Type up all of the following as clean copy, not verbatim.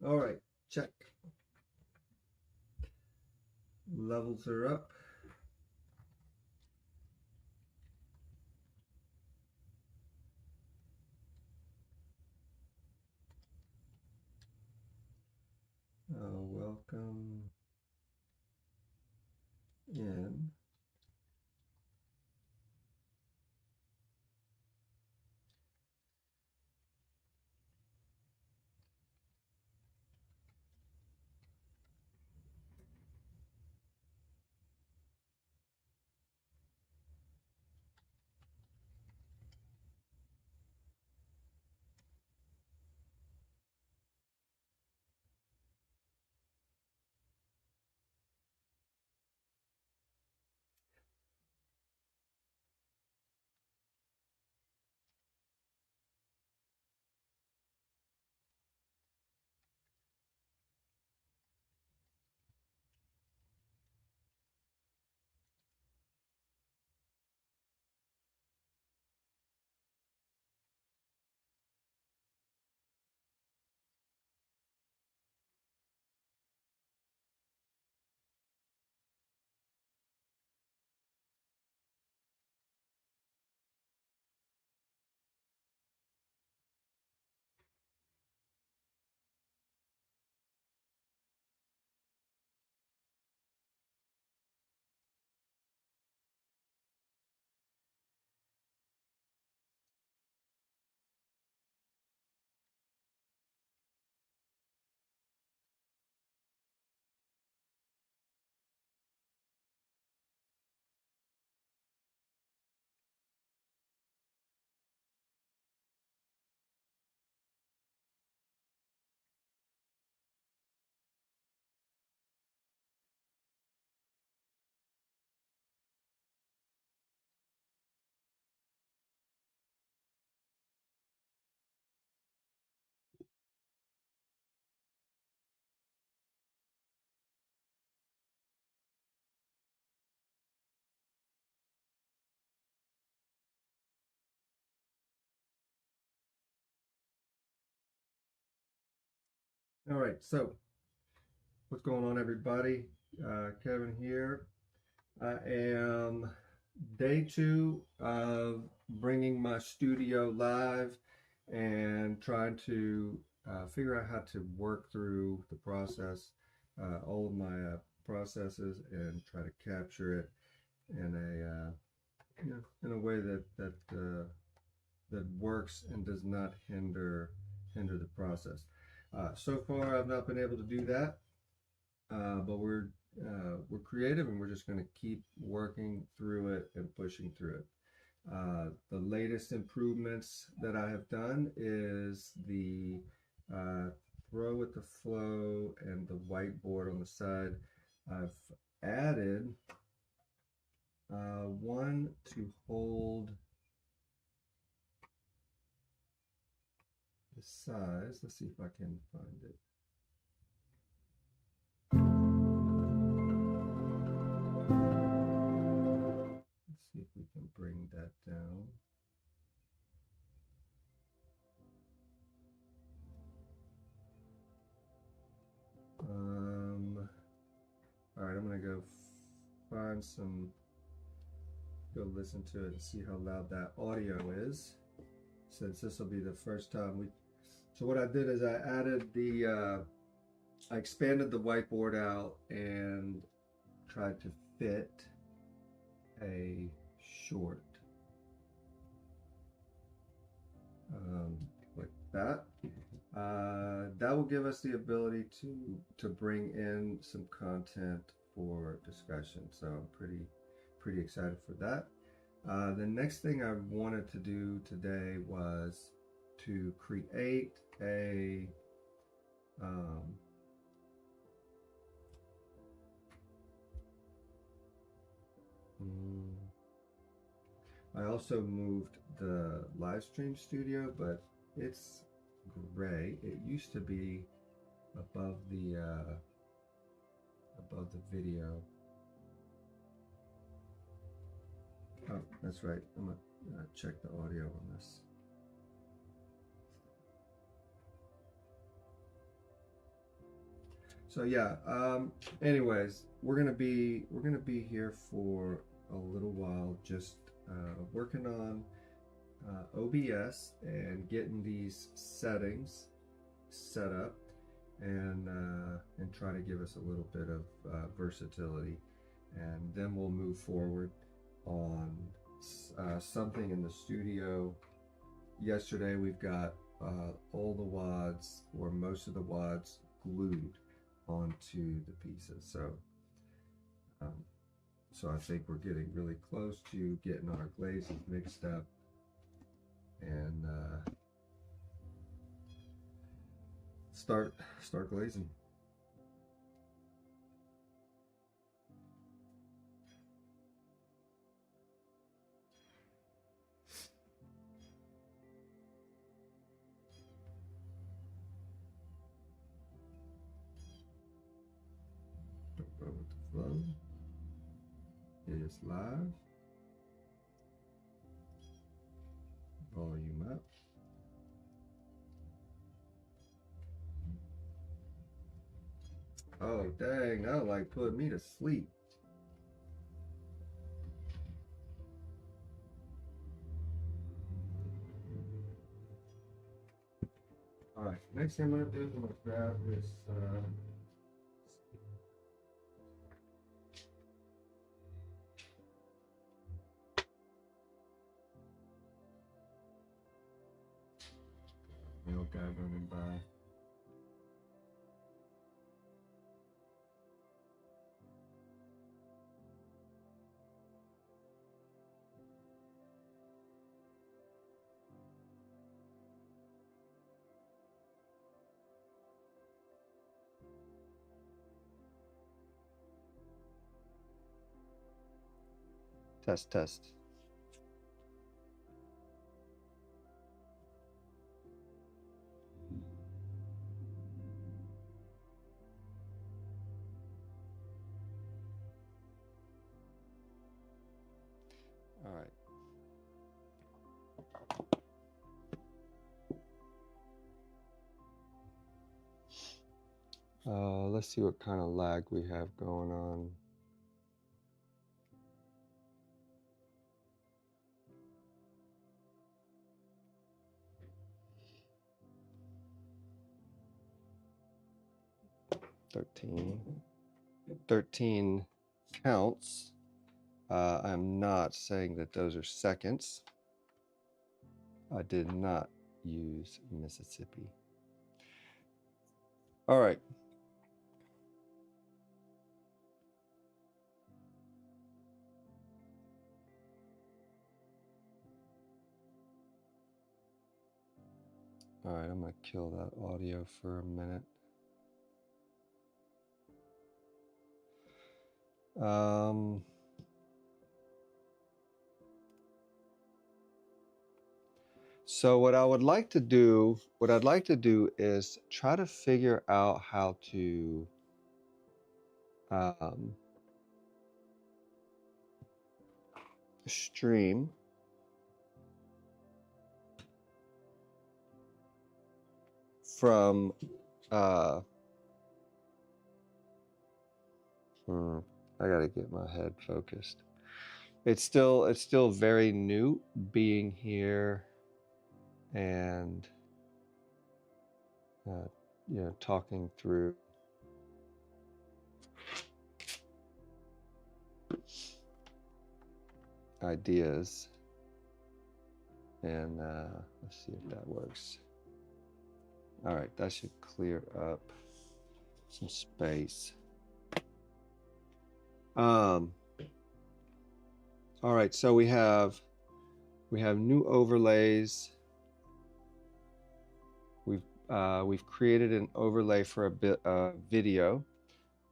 All right, check. Levels are up. Welcome in. All right, so what's going on, everybody? Kevin here. I am day 2 of bringing my studio live and trying to figure out how to work through the process, all of my processes, and try to capture it in in a way that works and does not hinder the process. So far, I've not been able to do that, but we're creative, and we're just going to keep working through it and pushing through it. The latest improvements that I have done is the throw with the flow and the whiteboard on the side. I've added one to hold the size. Let's see if I can find it. Let's see if we can bring that down. All right, I'm gonna go find go listen to it and see how loud that audio is, since this will be the first time so what I did is I expanded the whiteboard out and tried to fit a short, like that. That will give us the ability to bring in some content for discussion. So I'm pretty excited for that. The next thing I wanted to do today was to create a I also moved the live stream studio, but it's gray. It used to be above the video. Oh, that's right. I'm gonna check the audio on this. So yeah. Anyways, we're gonna be here for a little while, just working on OBS and getting these settings set up, and try to give us a little bit of versatility, and then we'll move forward on something in the studio. Yesterday we've got all the wads, or most of the wads, glued onto the pieces. Um, so I think we're getting really close to getting our glazes mixed up, and start glazing. Don't go with the flow. It is live. Volume up. Oh dang, that like put me to sleep. Alright, next thing I'm gonna do is I'm gonna grab this mail guy running by. Test, test. All right. Let's see what kind of lag we have going on. Thirteen counts. I'm not saying that those are seconds. I did not use Mississippi. All right. All right, I'm gonna kill that audio for a minute. So what I'd like to do is try to figure out how to stream from I gotta get my head focused. It's still very new being here and you know, talking through ideas, and let's see if that works. All right, that should clear up some space. All right, so we have new overlays. We've created an overlay for a bit video.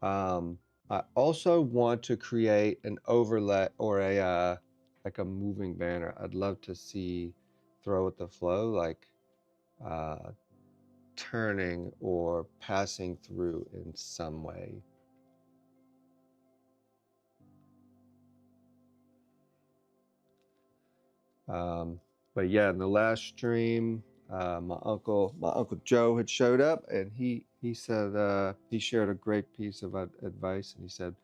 I also want to create an overlay or a like a moving banner. I'd love to see throw with the flow, like turning or passing through in some way. But yeah, in the last stream, My uncle Joe had showed up, and he said he shared a great piece of advice, and he said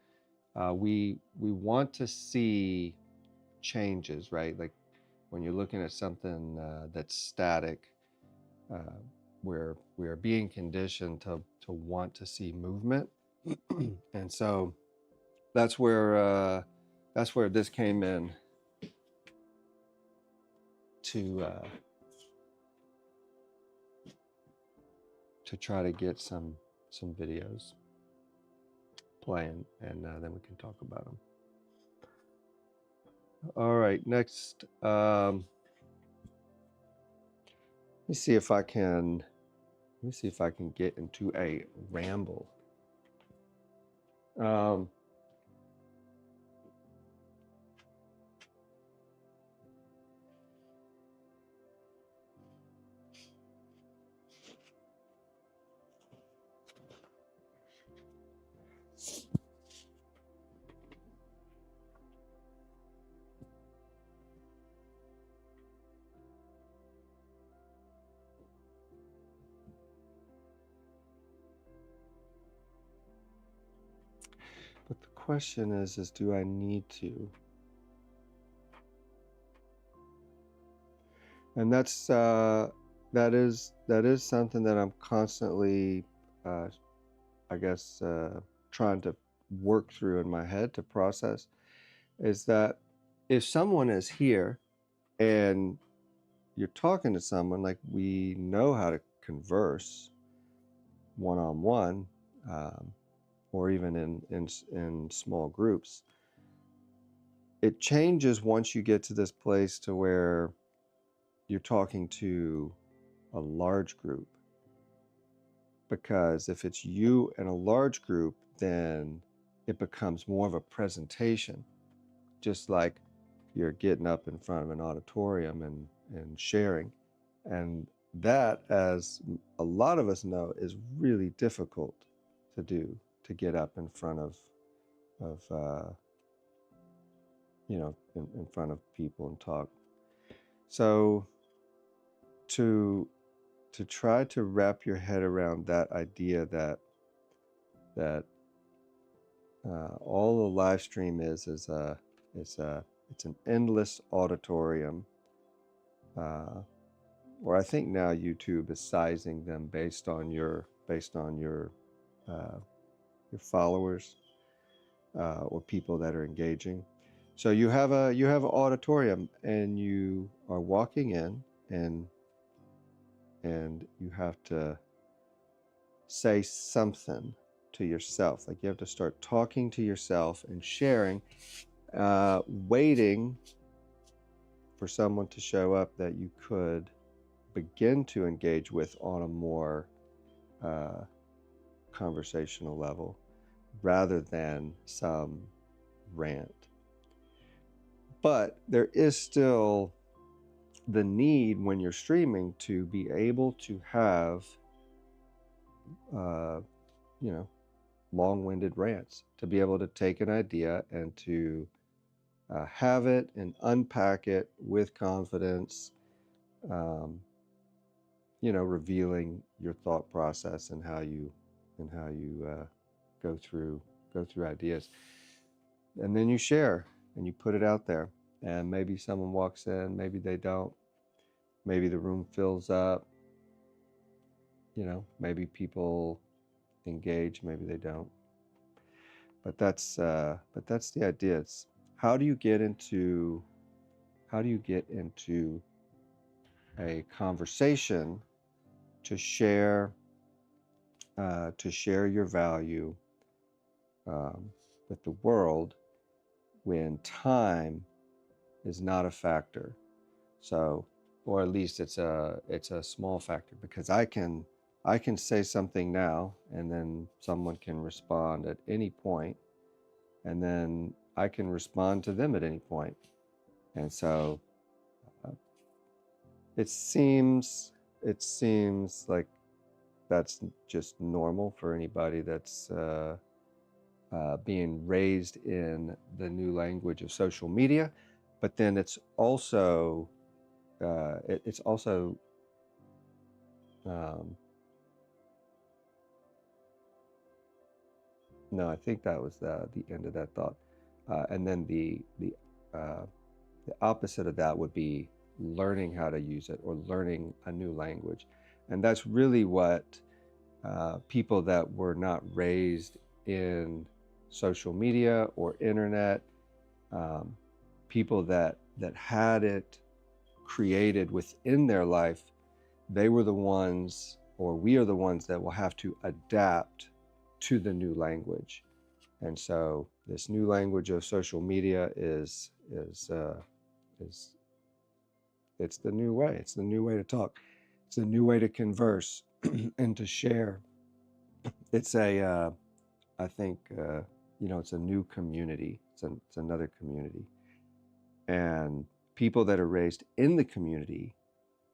we want to see changes, right? Like when you're looking at something that's static, uh, we're being conditioned to want to see movement, and so that's where this came in to try to get some videos playing, and then we can talk about them. All right, next, let me see if I can get into a ramble. Um, but the question is do I need to? And that is something that I'm constantly, uh, I guess, trying to work through in my head to process. Is that if someone is here and you're talking to someone, like we know how to converse one-on-one, or even in small groups, it changes once you get to this place to where you're talking to a large group. Because if it's you and a large group, then it becomes more of a presentation, just like you're getting up in front of an auditorium and sharing. And that, as a lot of us know, is really difficult to do, to get up in front of in front of people and talk. So to try to wrap your head around that idea that all a live stream is it's an endless auditorium, or I think now YouTube is sizing them based on your followers, or people that are engaging. So you have an auditorium, and you are walking in, and you have to say something to yourself. Like you have to start talking to yourself and sharing, waiting for someone to show up that you could begin to engage with on a more conversational level, rather than some rant. But there is still the need when you're streaming to be able to have uh, long-winded rants, to be able to take an idea and to have it and unpack it with confidence, revealing your thought process and how you go through ideas, and then you share and you put it out there, and maybe someone walks in, maybe they don't, maybe the room fills up, maybe people engage, maybe they don't. But that's the idea. It's how do you get into a conversation to share your value with the world when time is not a factor. So, or at least it's a small factor, because I can say something now, and then someone can respond at any point, and then I can respond to them at any point. And so it seems like that's just normal for anybody that's being raised in the new language of social media. But then it's also Um, no, I think that was the end of that thought. And then uh, the opposite of that would be learning how to use it or learning a new language. And that's really what people that were not raised in social media or internet, um, people that had it created within their life, they were the ones, or we are the ones that will have to adapt to the new language. And so this new language of social media is it's the new way. It's the new way to talk. It's a new way to converse and to share. It's I think, it's a new community. It's another community, and people that are raised in the community,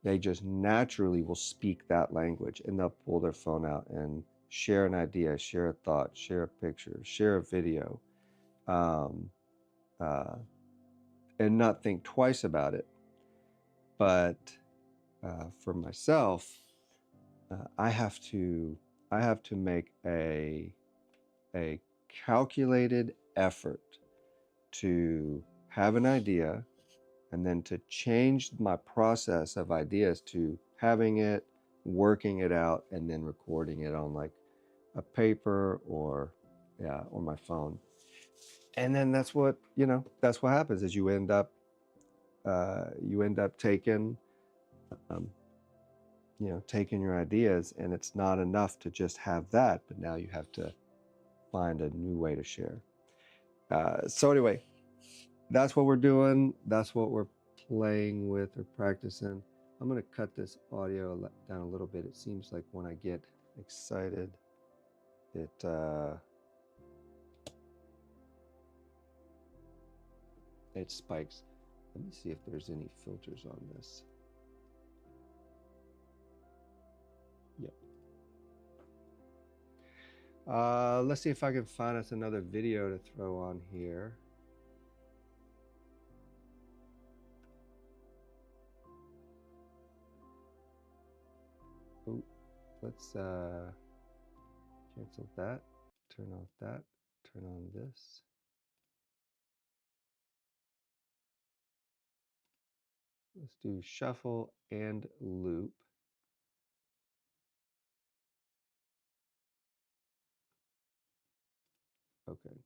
they just naturally will speak that language, and they'll pull their phone out and share an idea, share a thought, share a picture, share a video, um, uh, and not think twice about it. But for myself, I have to make a calculated effort to have an idea and then to change my process of ideas to having it, working it out, and then recording it on like a paper or my phone. And then that's what happens is you end up taking um, taking your ideas, and it's not enough to just have that, but now you have to find a new way to share. So anyway, that's what we're doing. That's what we're playing with or practicing. I'm going to cut this audio down a little bit. It seems like when I get excited, it spikes. Let me see if there's any filters on this. Yep. Let's see if I can find us another video to throw on here. Oh, let's cancel that, turn off that, turn on this. Let's do shuffle and loop. Okay.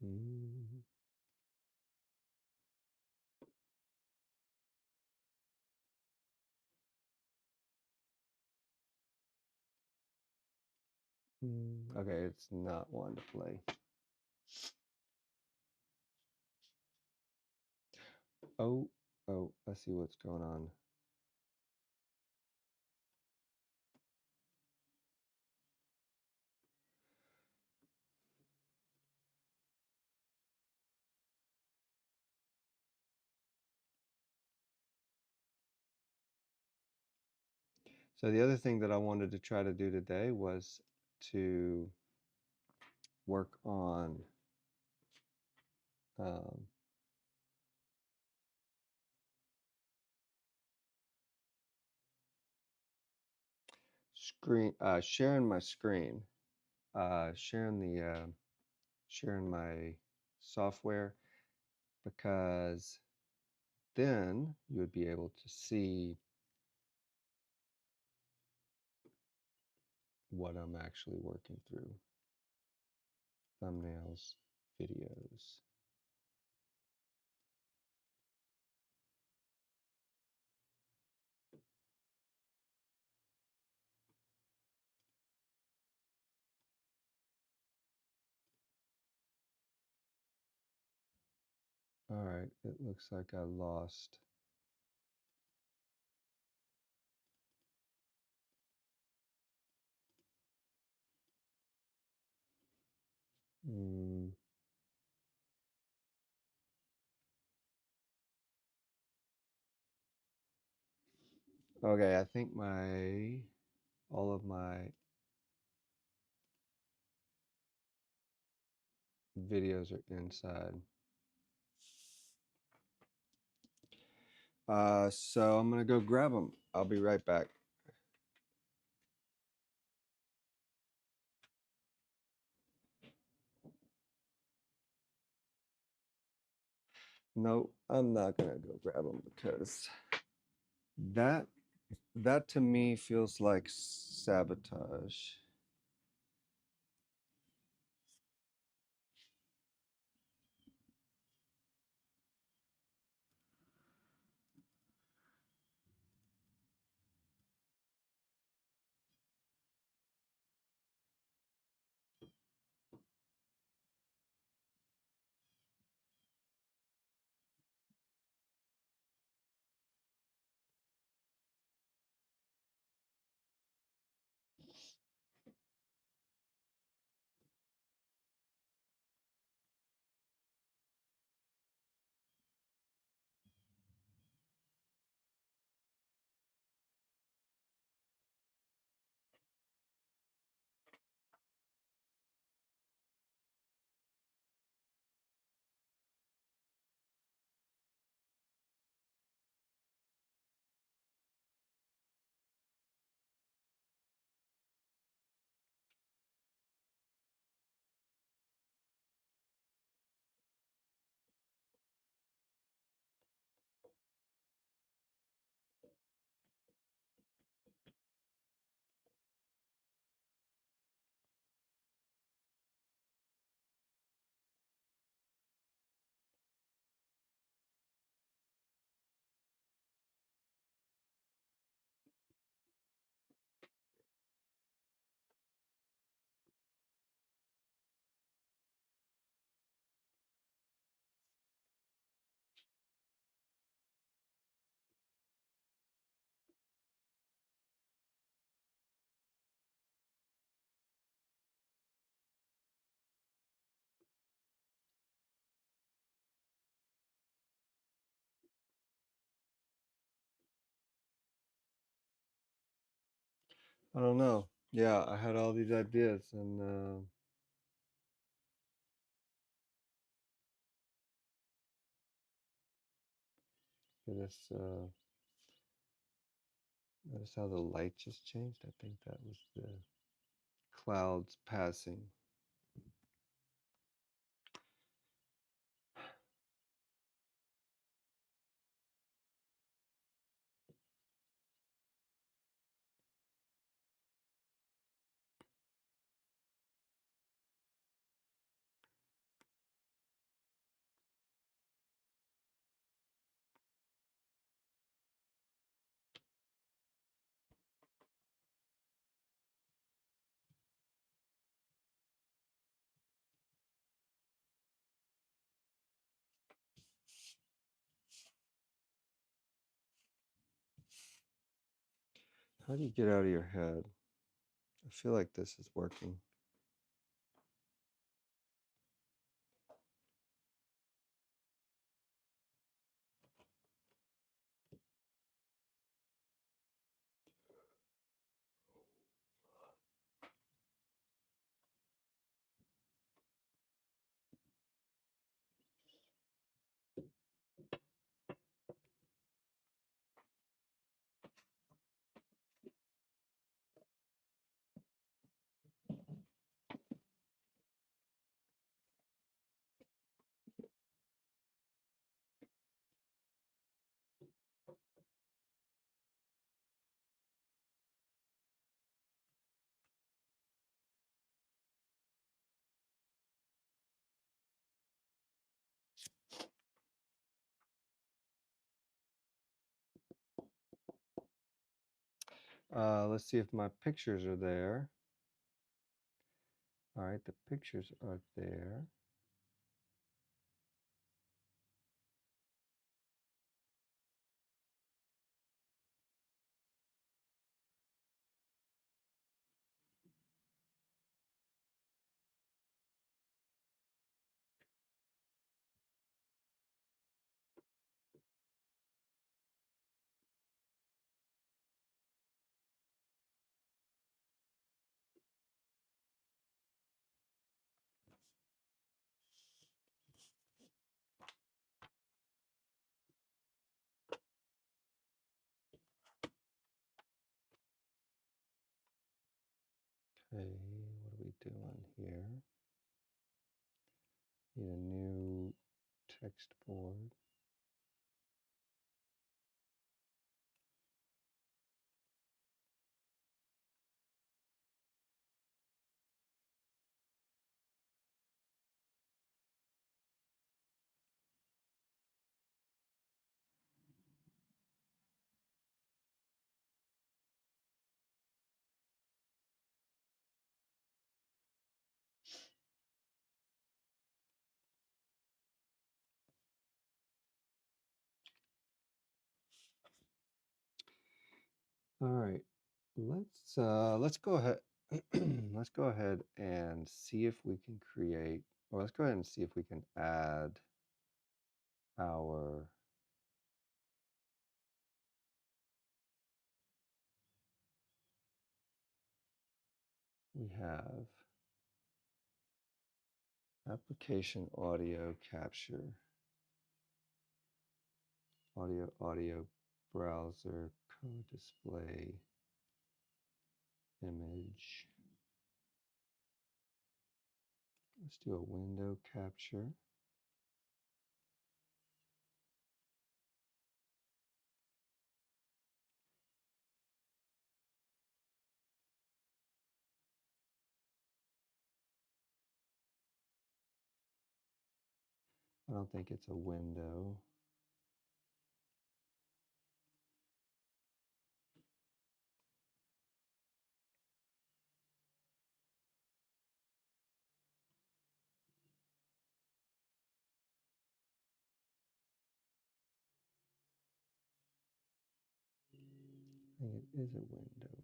Mm. Okay, it's not one to play. Oh, let's see what's going on. So the other thing that I wanted to try to do today was to work on um, sharing my screen, sharing my software, because then you would be able to see what I'm actually working through. Thumbnails, videos. All right, it looks like I lost. Mm, okay, I think all of my videos are inside. So I'm gonna go grab them. I'll be right back. No, I'm not gonna go grab them because that that to me feels like sabotage. I don't know. Yeah, I had all these ideas, and this notice how the light just changed. I think that was the clouds passing. How do you get out of your head? I feel like this is working. Let's see if my pictures are there. All right, the pictures are there. Okay, what are we doing here? Need a new text board. All right, let's go ahead. Let's go ahead and see if we can create, or let's go ahead and see if we can add our we have application audio capture, audio browser, co-display image. Let's do a window capture. I don't think it's a window. I think it is a window.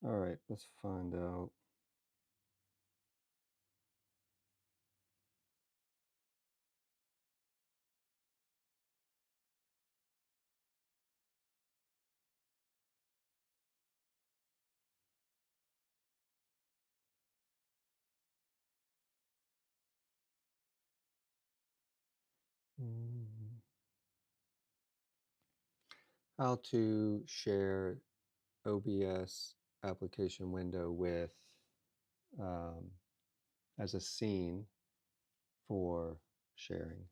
All right, let's find out. How to share OBS application window with as a scene for sharing.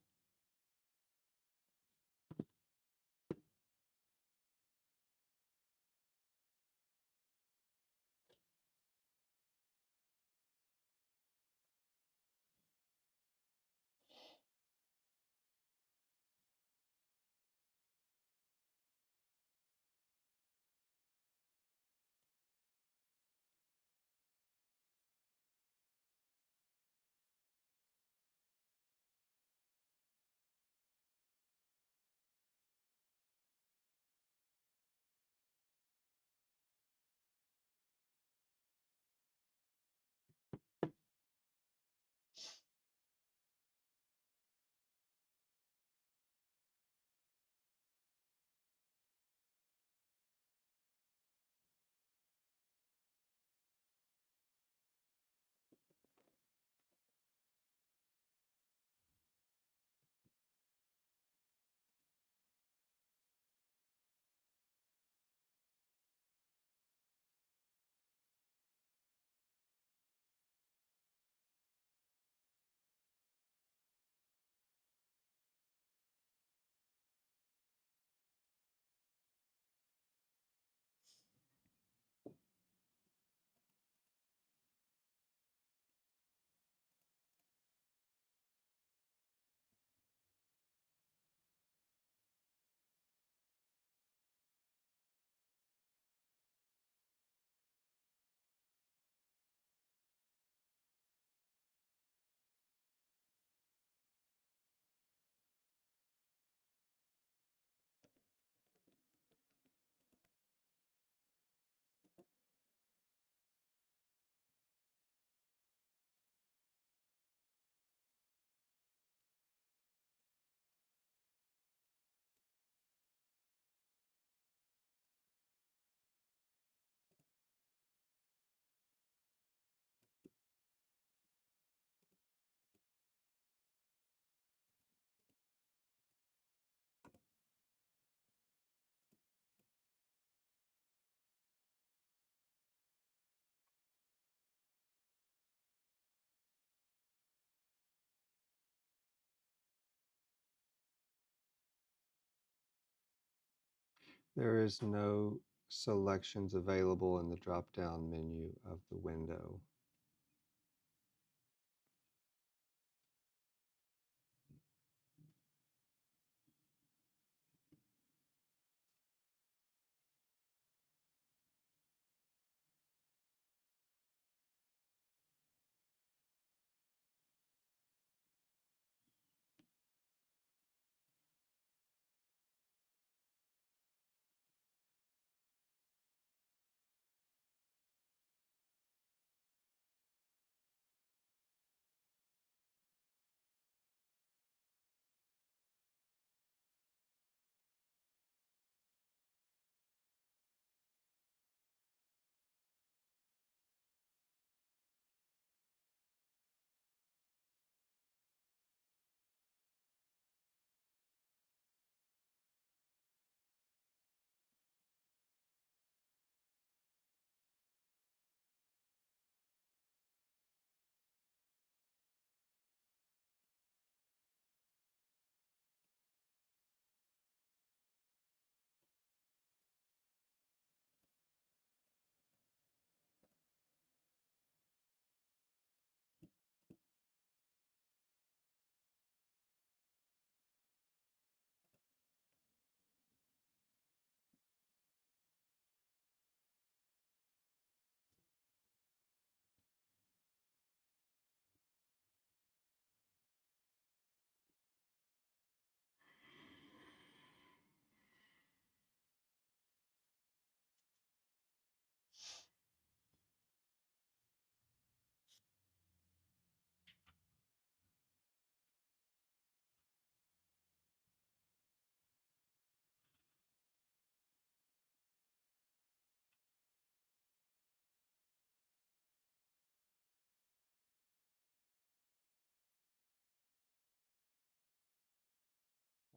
There is no selections available in the drop-down menu of the window.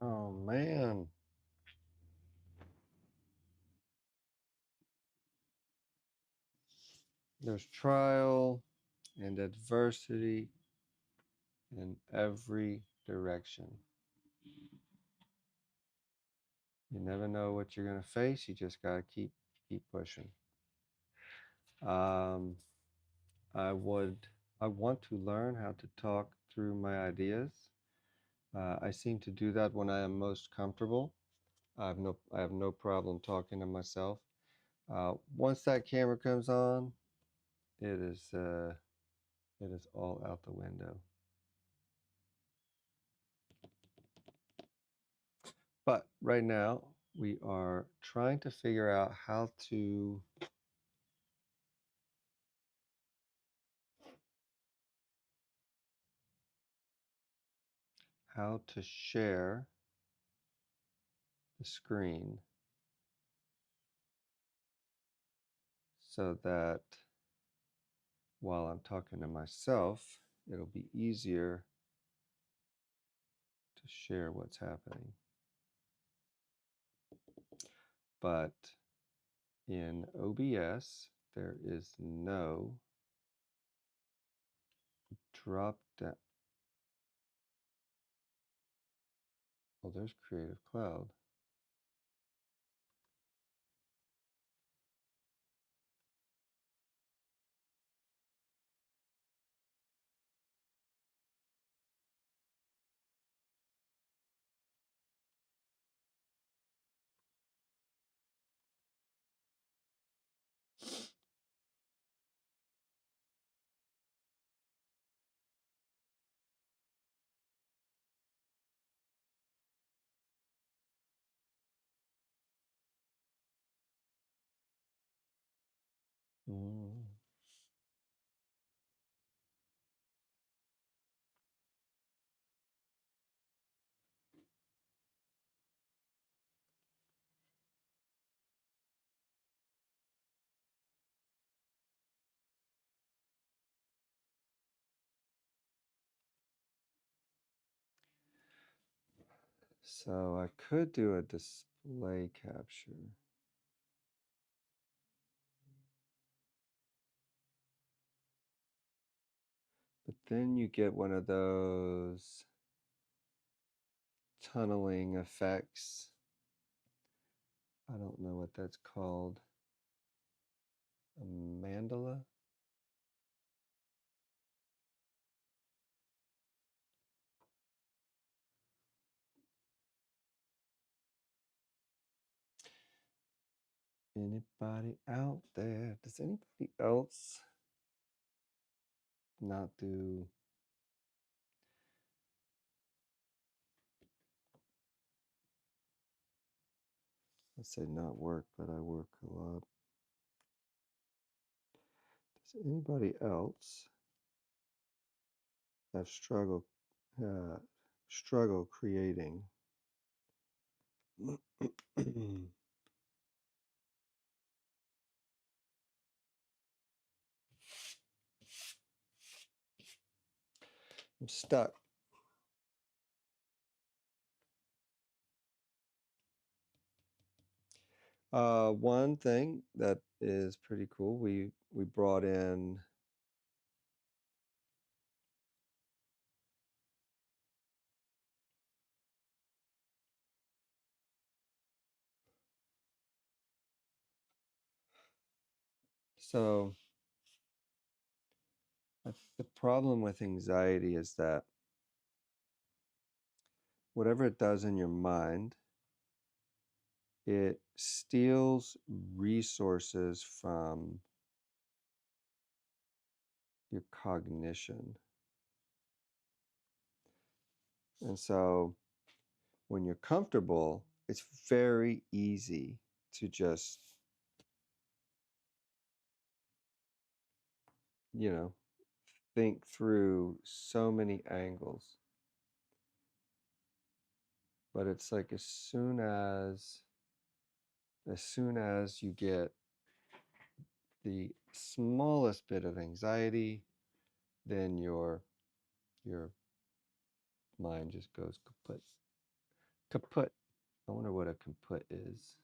Oh man, there's trial and adversity in every direction. You never know what you're gonna face. You just gotta keep pushing. Um, I would I want to learn how to talk through my ideas. I seem to do that when I am most comfortable. I have no problem talking to myself. Once that camera comes on, it is all out the window. But right now, we are trying to figure out how to share the screen so that while I'm talking to myself, it'll be easier to share what's happening. But in OBS, there is no drop down. Oh, there's Creative Cloud. Mm. So I could do a display capture. But then you get one of those tunneling effects. I don't know what that's called. A mandala? Anybody out there? Does anybody else not do? I say not work, but I work a lot. Does anybody else have uh, struggle creating? I'm stuck. One thing that is pretty cool, we brought in so the problem with anxiety is that whatever it does in your mind, it steals resources from your cognition. And so when you're comfortable, it's very easy to just, you know, think through so many angles. But it's like as soon as you get the smallest bit of anxiety, then your mind just goes kaput. Kaput. I wonder what a kaput is.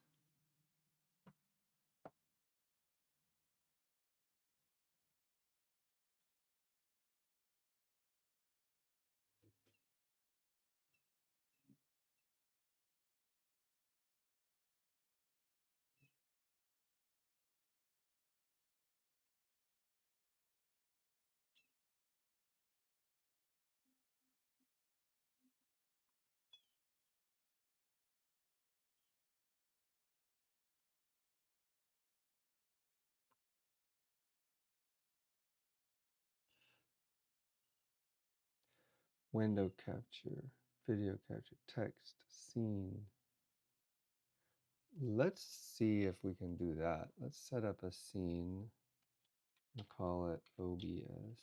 Window capture, video capture, text, scene. Let's see if we can do that. Let's set up a scene and call it OBS.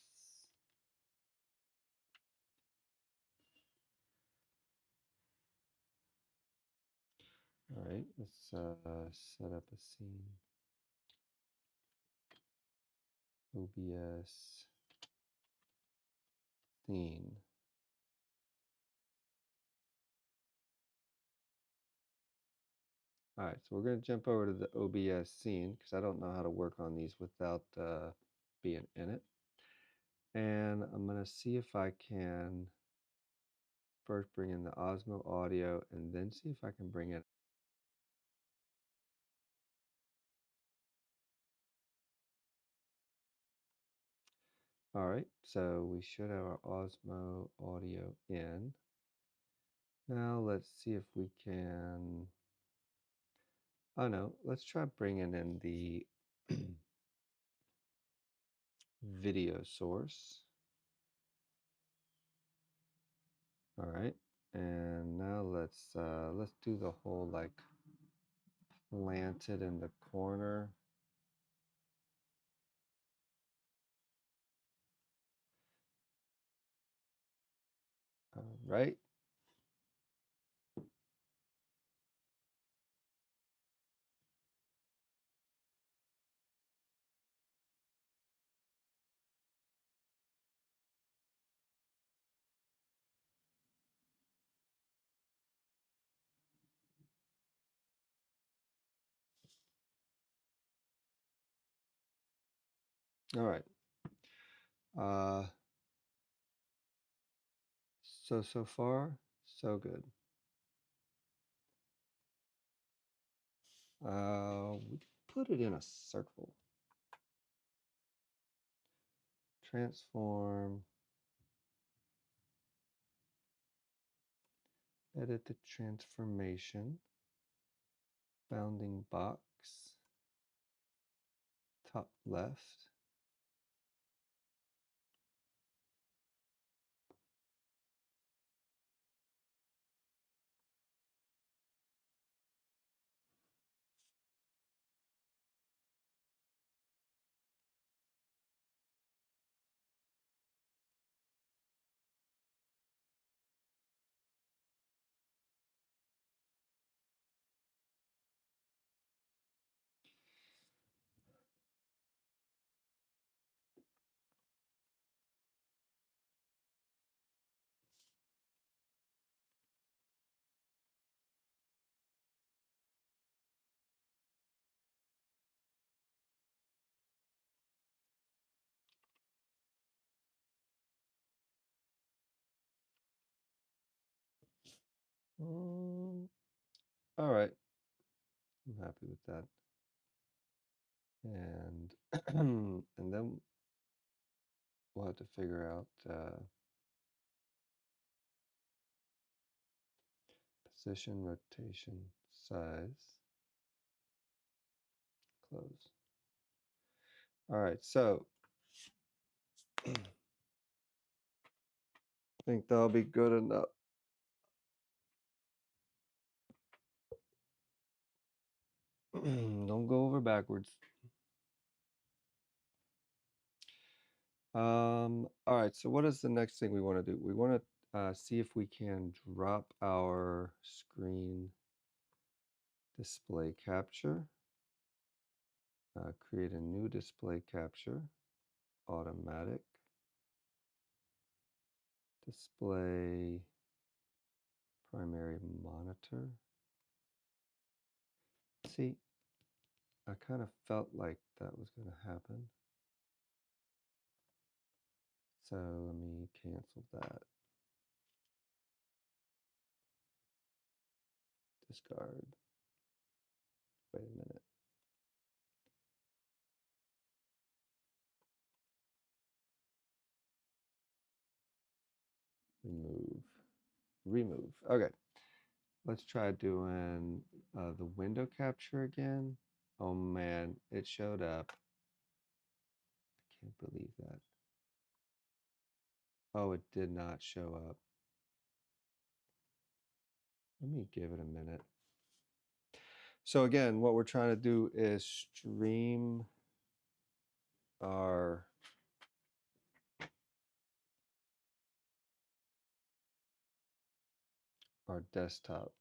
All right, let's set up a scene. OBS scene. All right, so we're going to jump over to the OBS scene because I don't know how to work on these without being in it. And I'm going to see if I can first bring in the Osmo audio and then see if I can bring in. All right, so we should have our Osmo audio in. Now let's see if we can, oh no, let's try bringing in the video source. All right, and now let's do the whole like planted in the corner. All right. All right. So far, so good. We put it in a circle. Transform. Edit the transformation. Bounding box. Top left. All right, I'm happy with that. And and then we'll have to figure out position, rotation, size, close. All right, so I think that'll be good enough. Don't go over backwards. All right, so what is the next thing we want to do? We want to see if we can drop our screen display capture. Create a new display capture, automatic, display primary monitor. See, I kind of felt like that was going to happen. So let me cancel that. Discard. Wait a minute. Remove. Remove. Okay. Let's try doing the window capture again. Oh man, it showed up. I can't believe that. Oh, it did not show up. Let me give it a minute. So again, what we're trying to do is stream our desktop.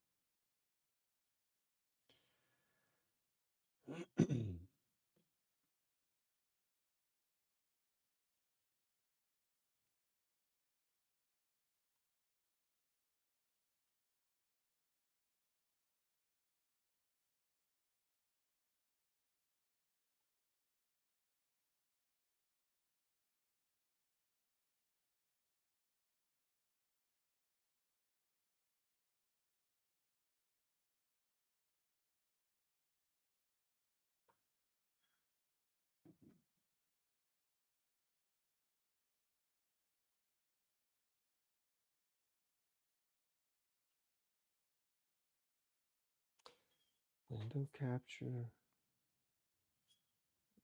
Window capture,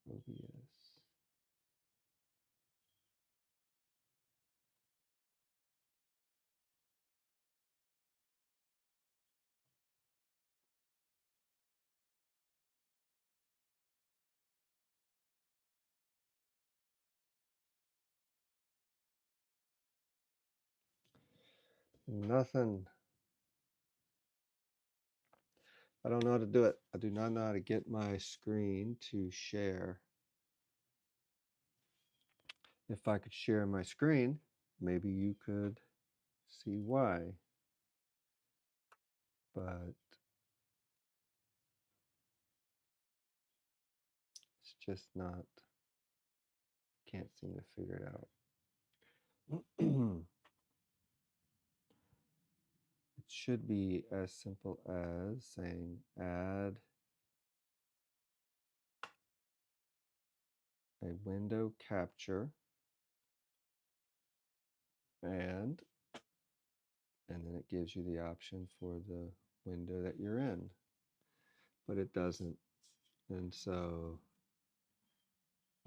OBS. Nothing. I don't know how to do it. I do not know how to get my screen to share. If I could share my screen, maybe you could see why. But it's just not, can't seem to figure it out. It should be as simple as saying add a window capture, and then it gives you the option for the window that you're in, but it doesn't, and so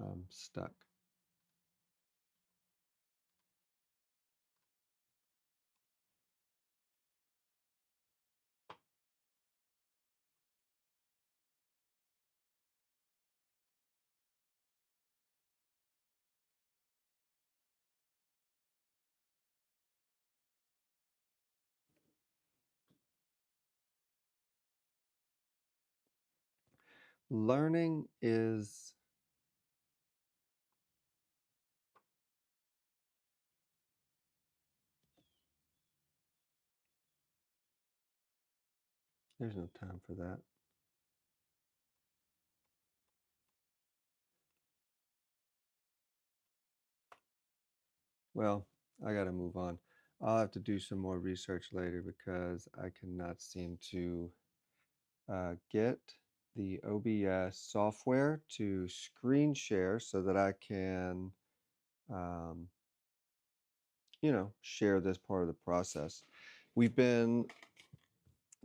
I'm stuck. Learning is there's no time for that. Well, I got to move on. I'll have to do some more research later because I cannot seem to get the OBS software to screen share so that I can, um, share this part of the process. We've been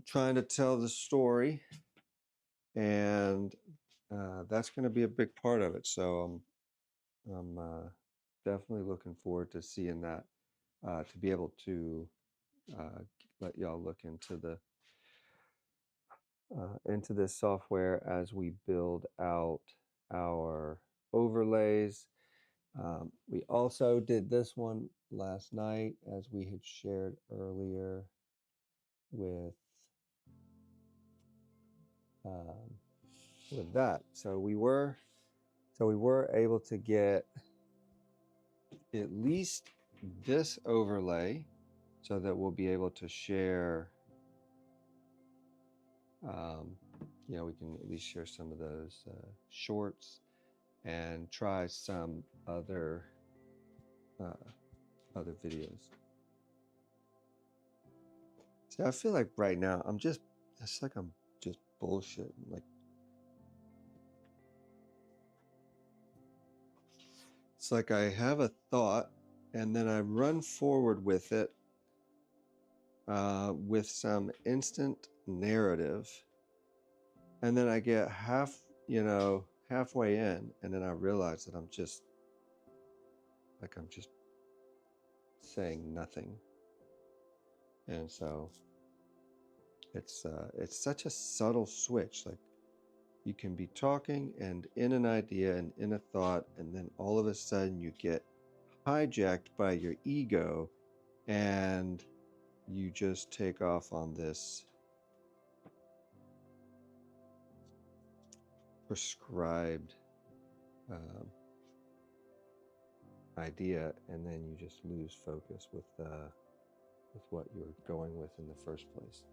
trying to tell the story, and that's going to be a big part of it. So I'm definitely looking forward to seeing that, to be able to uh, let y'all look into this software as we build out our overlays. We also did this one last night, as we had shared earlier with um, that. So we were able to get at least this overlay so that we'll be able to share. We can at least share some of those shorts and try some uh, other videos. See, I feel like right now it's like I'm just bullshitting. Like, it's like I have a thought and then I run forward with it with some instant narrative, and then I get halfway in, and then I realize that I'm just saying nothing, and so it's such a subtle switch. Like, you can be talking and in an idea and in a thought, and then all of a sudden you get hijacked by your ego and you just take off on this prescribed um, idea, and then you just lose focus with what you were going with in the first place.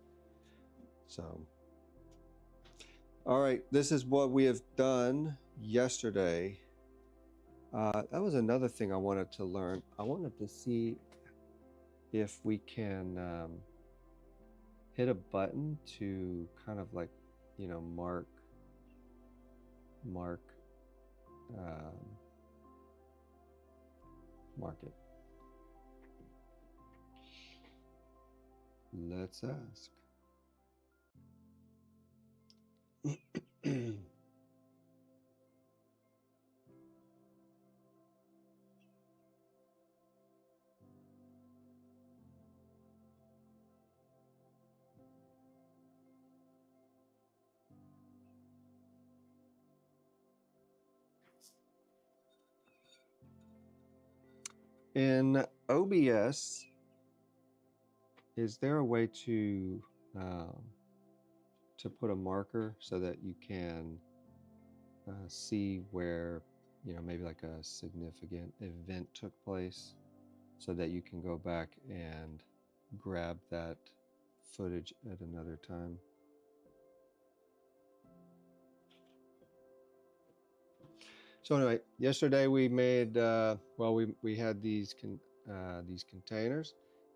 So, all right, this is what we have done yesterday. That was another thing I wanted to learn. I wanted to see if we can hit a button to kind of like, mark mark it. Let's ask. In OBS, is there a way to put a marker so that you can see where, maybe like a significant event took place, so that you can go back and grab that footage at another time? So anyway, yesterday we made we had these containers,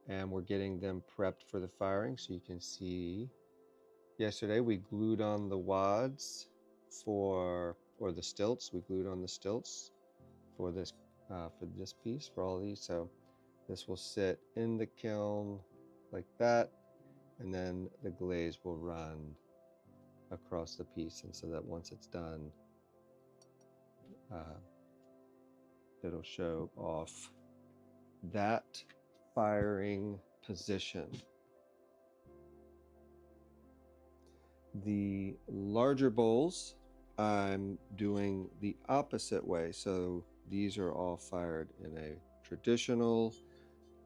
and we're getting them prepped for the firing. So you can see, yesterday we glued on the wads for or the stilts. We glued on the stilts for this piece, for all these. So this will sit in the kiln like that, and then the glaze will run across the piece, and so that once it's done, it'll show off that firing position. The larger bowls, I'm doing the opposite way. So these are all fired in a traditional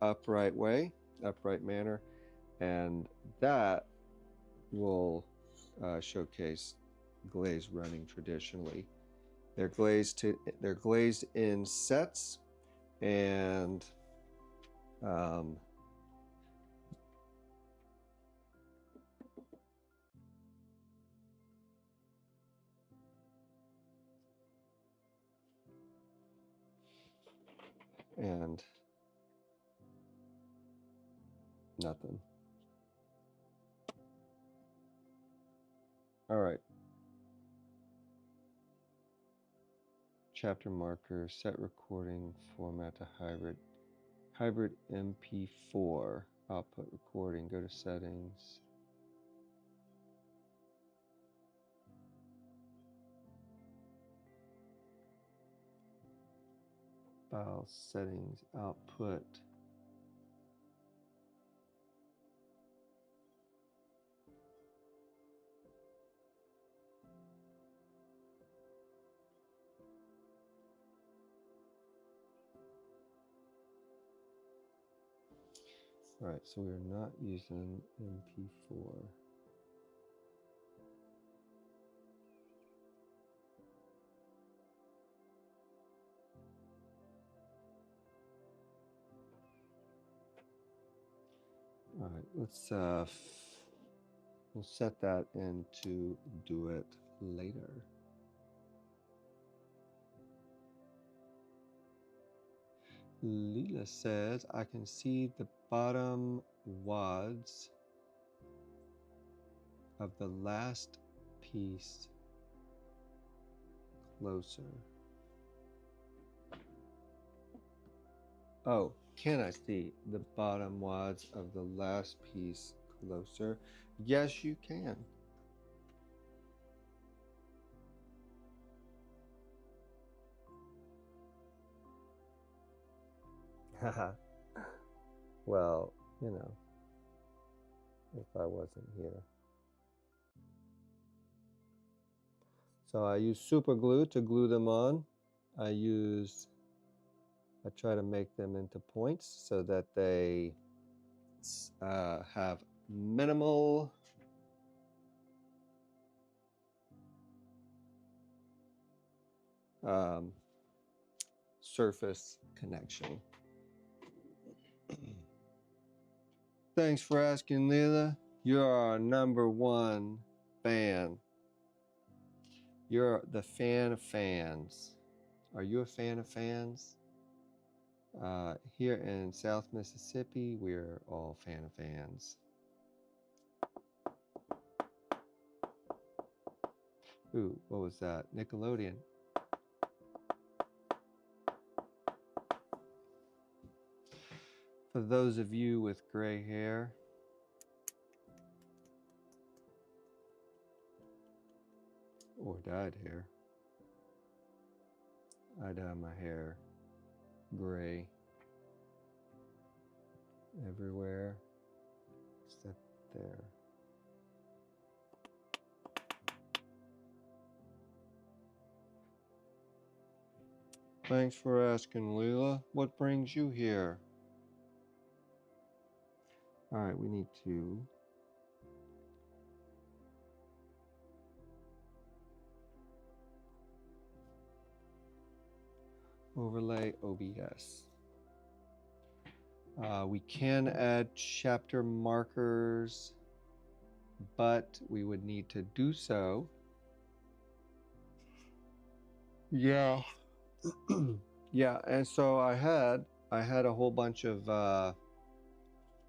upright way, upright manner, and that will showcase glaze running traditionally. They're glazed in sets, and and nothing. All right. Chapter marker, set recording format to hybrid MP4, output recording, go to settings. File settings, output. All right, so we're not using MP4. All right, let's we'll set that into do it later. Leela says, I can see the bottom wads of the last piece closer. Oh, can I see the bottom wads of the last piece closer? Yes, you can. Well, you know, if I wasn't here. So I use super glue to glue them on. I try to make them into points so that they have minimal surface connection. Thanks for asking, Leela. You're our #1 fan. You're the fan of fans. Are you a fan of fans? Here in South Mississippi, we're all fan of fans. Ooh, what was that? Nickelodeon. For those of you with gray hair, or dyed hair, I dye my hair gray everywhere except there. Thanks for asking, Leela. What brings you here? All right, we need to overlay OBS. We can add chapter markers, but we would need to do so. Yeah. Yeah, and so I had a whole bunch of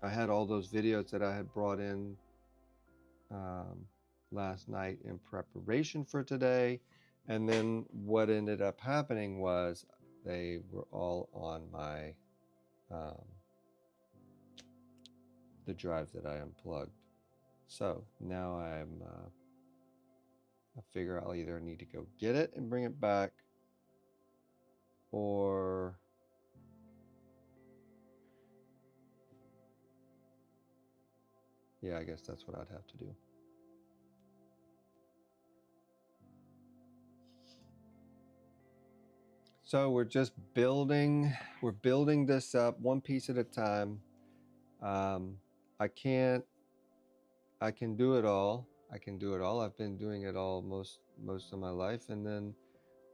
I had all those videos that I had brought in last night in preparation for today, And then what ended up happening was they were all on my um, the drive that I unplugged. So now I figure I'll either need to go get it and bring it back, or yeah, I guess that's what I'd have to do. So we're building this up one piece at a time. Um, I can't, I can do it all. I can do it all. I've been doing it all most of my life, and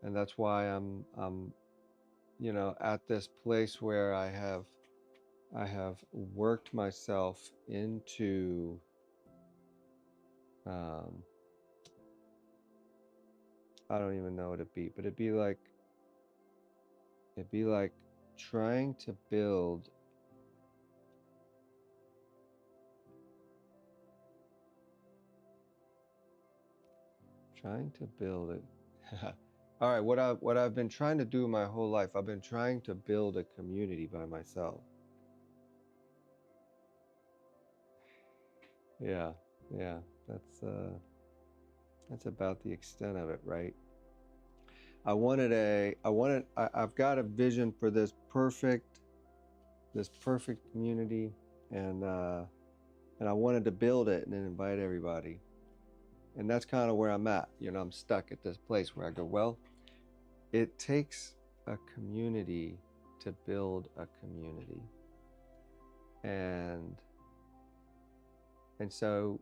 that's why I'm at this place where I have worked myself into um, I don't even know what it'd be, but it'd be like trying to build it. All right, what I've been trying to do my whole life, I've been trying to build a community by myself. Yeah, yeah, that's about the extent of it, right? I've got a vision for this perfect community, and and I wanted to build it and then invite everybody. And that's kind of where I'm at. I'm stuck at this place where I go, well, it takes a community to build a community. And so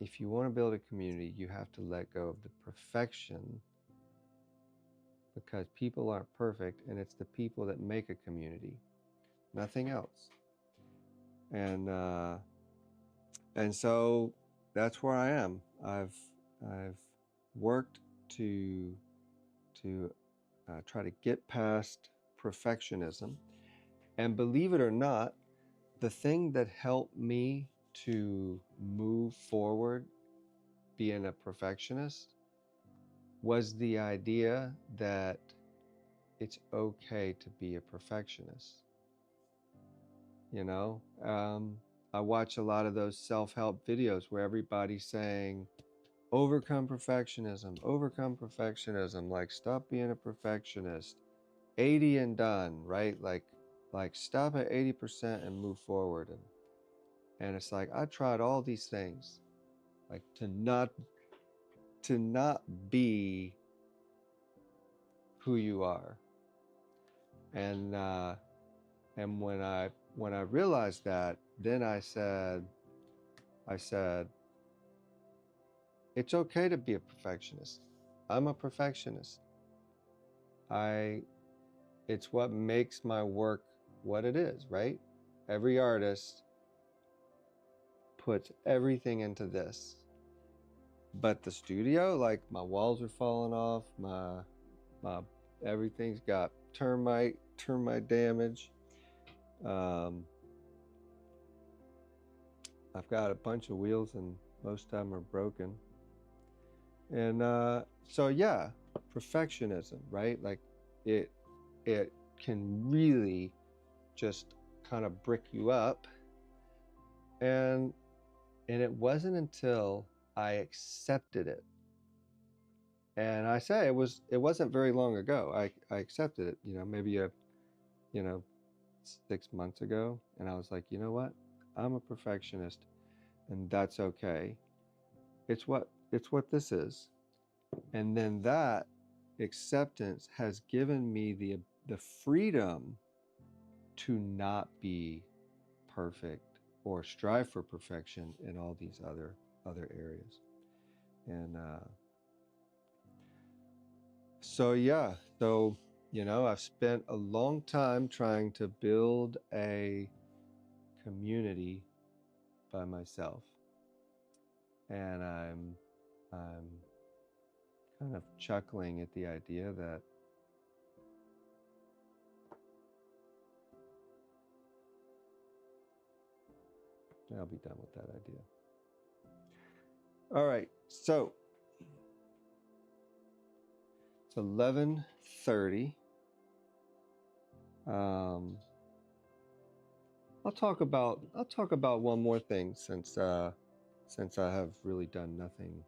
if you want to build a community, you have to let go of the perfection, because people aren't perfect, and it's the people that make a community, nothing else. And so that's where I am. I've worked to try to get past perfectionism, and believe it or not, the thing that helped me to move forward being a perfectionist was the idea that it's okay to be a perfectionist. You know, I watch a lot of those self-help videos where everybody's saying, overcome perfectionism, like stop being a perfectionist, 80 and done, right? Like stop at 80% and move forward. And it's like, I tried all these things, like to not be who you are. And when I realized that, then I said it's okay to be a perfectionist. I'm a perfectionist. I It's what makes my work what it is, right? Every artist puts everything into this. But the studio, like, my walls are falling off, my everything's got termite damage. Um, I've got a bunch of wheels, and most of them are broken. And so yeah, perfectionism, right? Like, it it can really just kind of brick you up. And it wasn't until I accepted it, and I say it wasn't very long ago. I accepted it, maybe you know 6 months ago, and I was like, you know what, I'm a perfectionist, and that's okay. It's what this is. And then that acceptance has given me the freedom to not be perfect or strive for perfection in all these other areas. And so yeah, so I've spent a long time trying to build a community by myself, and I'm kind of chuckling at the idea that I'll be done with that idea. All right, so 11:30. I'll talk about one more thing since I have really done nothing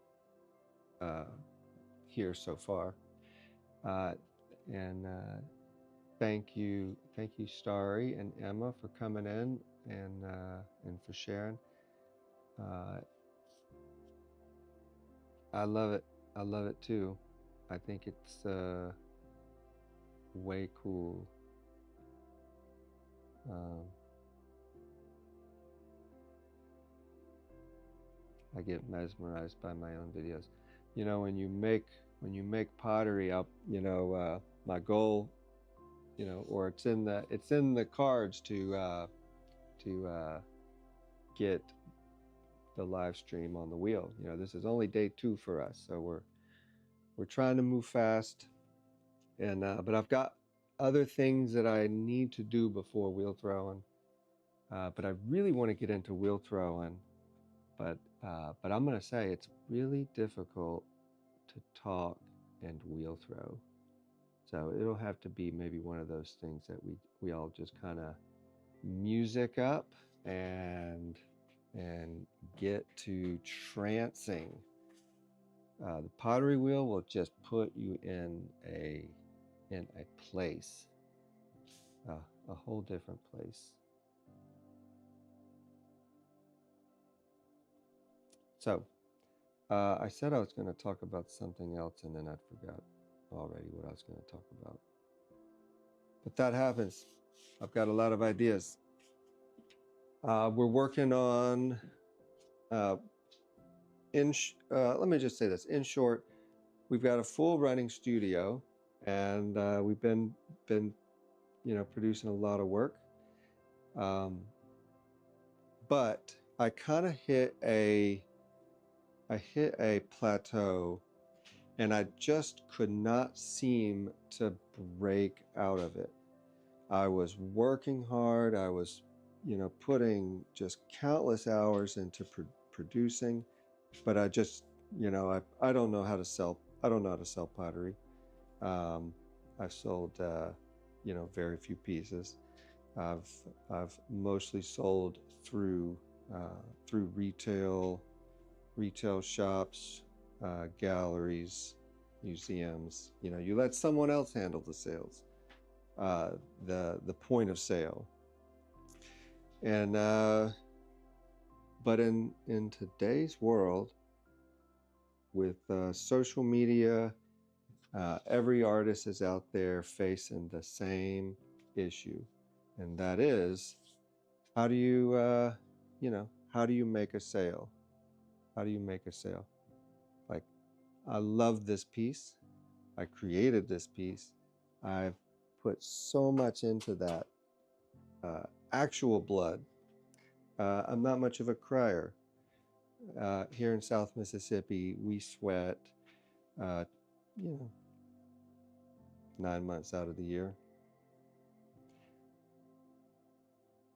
here so far. Uh, and thank you, Starry and Emma, for coming in and for sharing. Uh, I love it. I love it too. I think it's way cool. Um, I get mesmerized by my own videos. You know, when you make pottery up, my goal, or it's in the cards to get the live stream on the wheel. This is only day 2 for us, so we're trying to move fast, and but I've got other things that I need to do before wheel throwing. But I really want to get into wheel throwing, but I'm gonna say it's really difficult to talk and wheel throw. So it'll have to be maybe one of those things that we all just kind of music up and get to trancing. The pottery wheel will just put you in a place, a whole different place. So I said I was going to talk about something else, and then I forgot already what I was going to talk about. But that happens. I've got a lot of ideas. We're working on, let me just say this. In short, we've got a full running studio, and we've been producing a lot of work. But I kind of hit a plateau, and I just could not seem to break out of it. I was working hard. I was, putting just countless hours into producing, but I just, I don't know how to sell. I don't know how to sell pottery. I've sold, very few pieces. I've mostly sold through retail shops, galleries, museums. You let someone else handle the sales, the point of sale. And but in today's world, with social media, every artist is out there facing the same issue, and that is, how do you how do you make a sale? How do you make a sale? Like, I love this piece. I created this piece. I've put so much into that, actual blood. I'm not much of a crier. Here in South Mississippi, we sweat, uh, 9 months out of the year.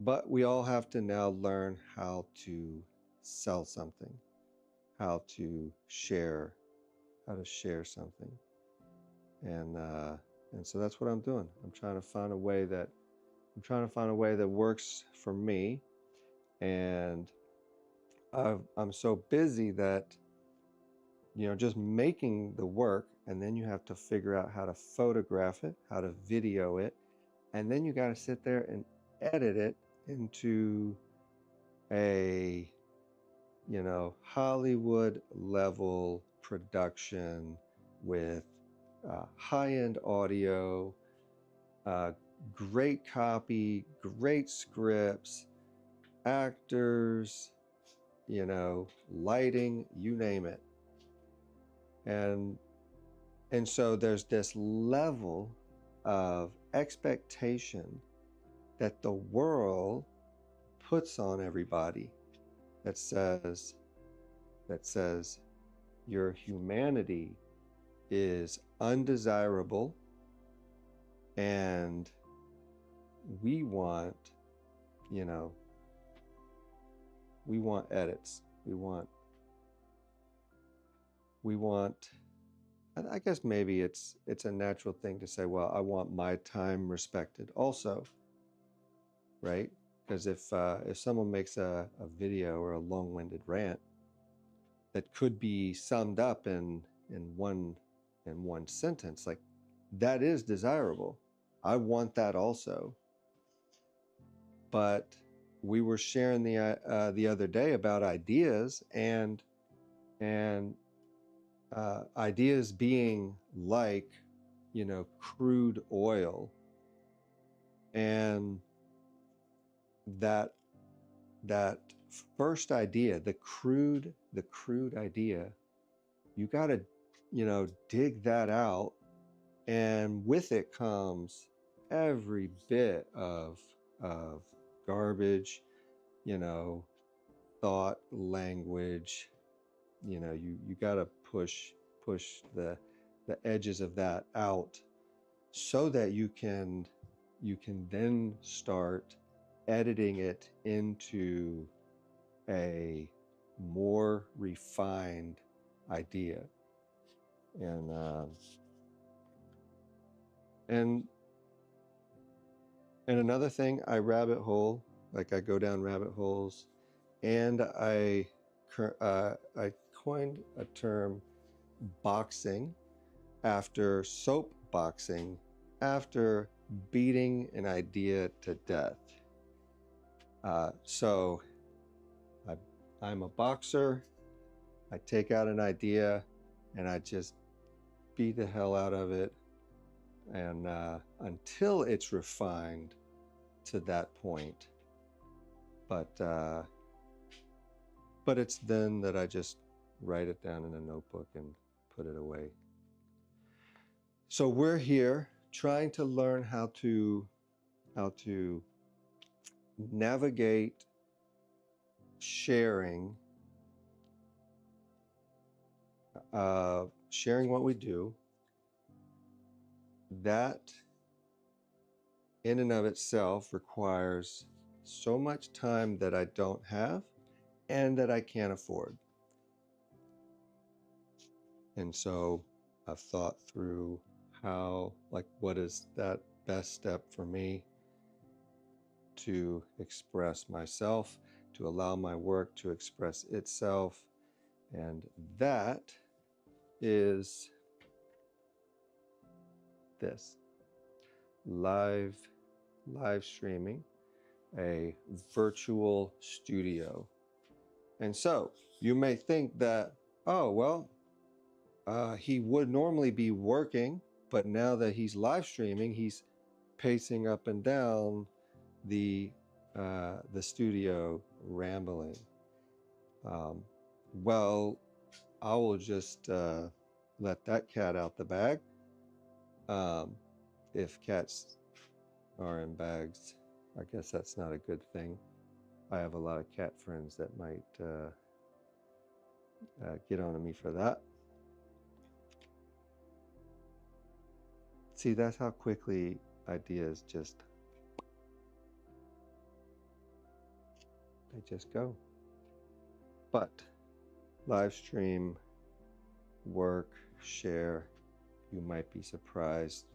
But we all have to now learn how to sell something, how to share something. And so that's what I'm doing. I'm trying to find a way that works for me. And I'm so busy that, just making the work, and then you have to figure out how to photograph it, how to video it, and then you got to sit there and edit it into a, Hollywood level production with high-end audio, great copy, great scripts, actors, lighting, you name it. And so there's this level of expectation that the world puts on everybody that says your humanity is undesirable, and we want edits. We want I guess maybe it's a natural thing to say, well, I want my time respected also, right? Because if someone makes a video or a long-winded rant that could be summed up in one sentence, like that is desirable. I want that also. But we were sharing the other day about ideas and ideas being like, crude oil, and that that first idea, the crude idea, you got to, dig that out, and with it comes every bit of garbage, you know, thought, language. You got to push the edges of that out so that you can then start editing it into a more refined idea. And and and another thing, I rabbit hole, like I go down rabbit holes, and I coined a term, boxing, after soap boxing, after beating an idea to death. So I, I'm a boxer. I take out an idea and I just beat the hell out of it, and until it's refined to that point. But but it's then that I just write it down in a notebook and put it away. So we're here trying to learn how to navigate sharing, sharing what we do. That in and of itself requires so much time that I don't have and that I can't afford. And so I've thought through what is that best step for me to express myself, to allow my work to express itself. And that is this live streaming, a virtual studio. And so you may think that, oh, well, he would normally be working, but now that he's live streaming, he's pacing up and down the studio, rambling. Well, I will just let that cat out the bag. If cats are in bags, I guess that's not a good thing. I have a lot of cat friends that might get on to me for that. See, that's how quickly ideas just go. But live stream, work, share, you might be surprised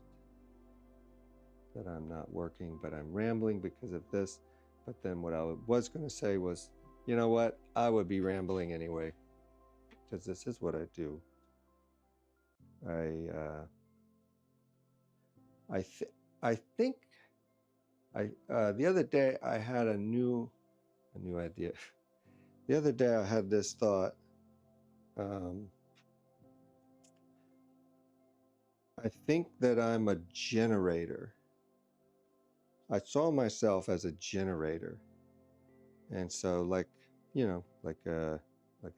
that I'm not working, but I'm rambling because of this. But then what I was going to say was, you know what? I would be rambling anyway, because this is what I do. I think the other day I had a new idea. The other day I had this thought. I think that I'm a generator. I saw myself as a generator. And so like a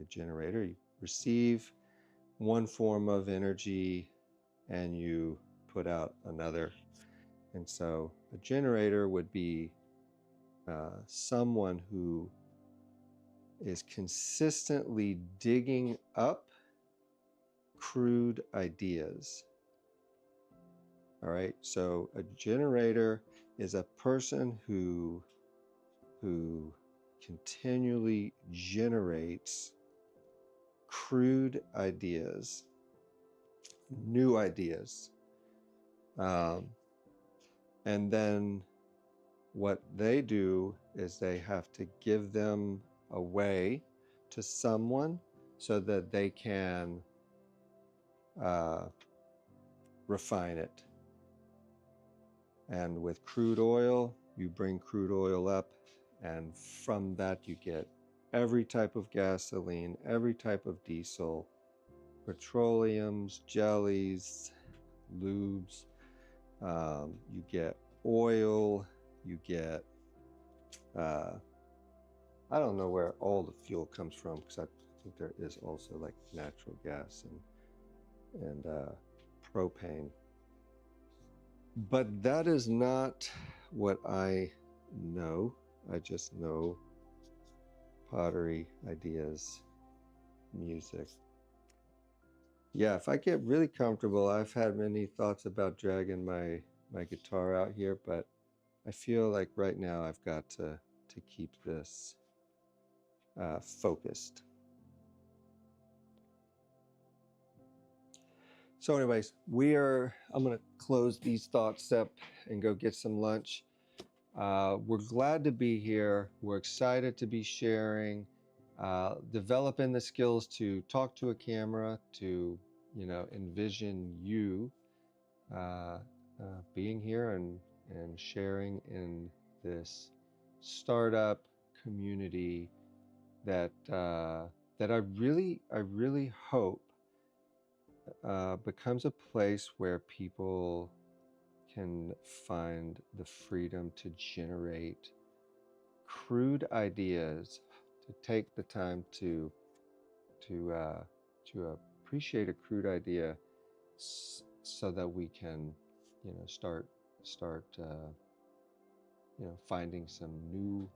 generator, you receive one form of energy and you put out another. And so a generator would be someone who is consistently digging up crude ideas. All right, so a generator is a person who continually generates crude ideas new ideas. And then what they do is they have to give them away to someone so that they can uh, refine it. And with crude oil, you bring crude oil up, and from that you get every type of gasoline, every type of diesel, petroleums, jellies, lubes. You get oil, you get, I don't know where all the fuel comes from, because I think there is also like natural gas and propane. But that is not what I know. I just know pottery, ideas, music. Yeah, if I get really comfortable, I've had many thoughts about dragging my guitar out here, but I feel like right now I've got to keep this focused. So anyways, I'm going to close these thoughts up and go get some lunch. We're glad to be here. We're excited to be sharing, developing the skills to talk to a camera, to, envision you uh, being here and sharing in this startup community that that I really hope becomes a place where people can find the freedom to generate crude ideas, to take the time to to uh, to appreciate a crude idea, so that we can, start finding some new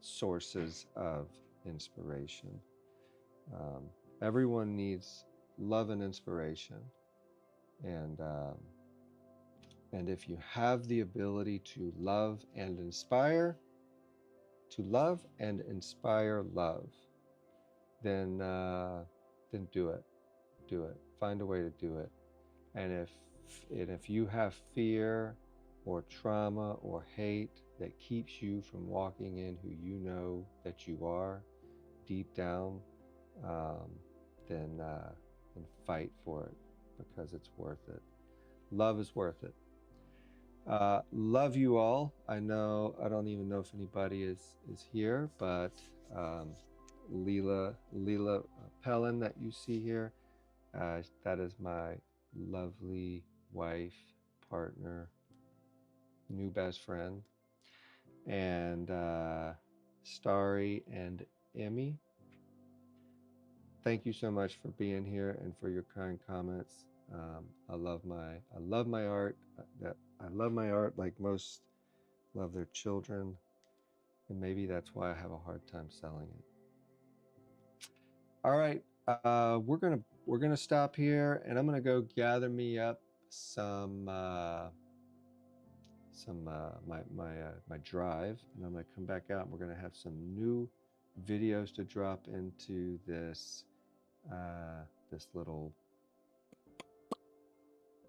sources of inspiration. Um, Everyone needs love and inspiration, and if you have the ability to love and inspire, love, then do it. Do it. Find a way to do it. And if you have fear or trauma or hate that keeps you from walking in who you know that you are deep down, um, then fight for it, because it's worth it. Love is worth it. Love you all. I don't even know if anybody is here, but Leela Pellin that you see here, that is my lovely wife, partner, new best friend. And Starry and Emmy, thank you so much for being here and for your kind comments. I love my art. I love my art like most love their children, and maybe that's why I have a hard time selling it. All right, we're gonna stop here, and I'm gonna go gather me up some my drive, and I'm gonna come back out, and we're gonna have some new videos to drop into this this little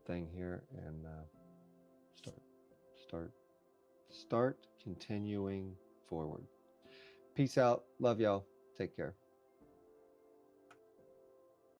thing here, and start continuing forward. Peace out. Love y'all. Take care.